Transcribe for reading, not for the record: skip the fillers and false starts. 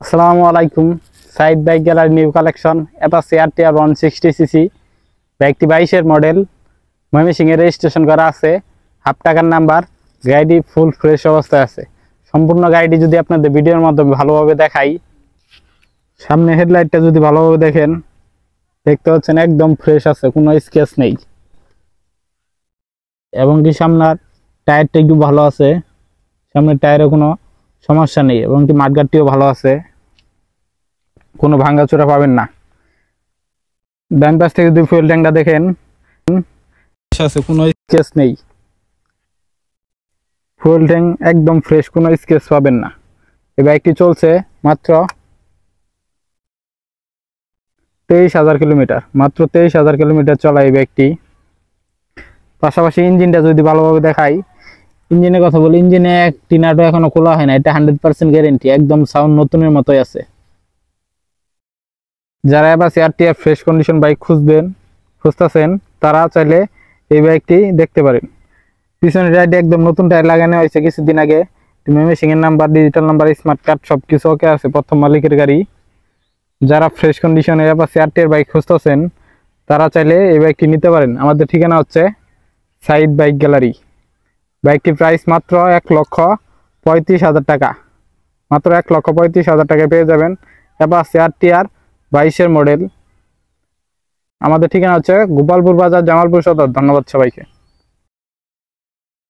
আসসালামু আলাইকুম। Side bike gallery new collection Apache RTR 160 CC বাইকটি 22-এর মডেল, ময়মনসিংহে রেজিস্ট্রেশন করা আছে, হাফ টাকার নাম্বার। গাড়িটি ফুল ফ্রেশ অবস্থায় আছে। সম্পূর্ণ গাড়িটি যদি আপনাদের ভিডিওর মাধ্যমে ভালোভাবে দেখাই, সামনে হেডলাইটটা যদি ভালোভাবে দেখেন, দেখতে পাচ্ছেন একদম ফ্রেশ আছে, কোনো স্ক্র্যাচ নেই। এবং কি সামনের টায়ারটা একটু ভালো আছে, সামনের টায়ারে কোনো সমস্যা নেই। এবং কি মাঠগাটটিও ভালো আছে, কোনো ভাঙ্গাচোরা পাবেন না। ডান পাশ থেকে যদি ফুয়েল ট্যাঙ্কটা দেখেন, আছে, কোনো স্ক্র্যাচ নেই। ফুয়েল ট্যাঙ্ক একদম ফ্রেশ, কোনো স্ক্র্যাচ পাবেন না। এই বাইকটি চলছে মাত্র 23,000 কিলোমিটার, মাত্র 23,000 কিলোমিটার চলা এই বাইকটি। পাশাপাশি ইঞ্জিনটা যদি ভালোভাবে দেখাই, ইঞ্জিনের কথা বলি, ইঞ্জিনে একটি নাটও এখনো খোলা হয় না। এটা 100% গ্যারেন্টি, একদম সাউন্ড নতুনের মতোই আছে। যারা Apache RTR fresh condition bike খুঁজতেছেন, তারা চাইলে এই বাইকটি দেখতে পারেন। পিছনের টায়ারটি একদম নতুন টায়ার লাগানো হয়েছে কিছুদিন আগে। ময়মনসিংহের number, digital number, smart card সবকিছু ওকে আছে, প্রথম মালিকের গাড়ি। যারা ফ্রেশ কন্ডিশনে অ্যাপাচি আরটিআর বাইক খুঁজতেছেন, তারা চাইলে এই বাইকটি নিতে পারেন। আমাদের ঠিকানা হচ্ছে সাইড বাইক গ্যালারি। বাইকটির প্রাইস মাত্র 1,35,000 টাকা, মাত্র 1,35,000 টাকায় পেয়ে যাবেন অ্যাপাচি আরটিআর 22-এর মডেল। আমাদের ঠিকানা হচ্ছে গোপালপুর বাজার, জামালপুর সদর। ধন্যবাদ সবাইকে।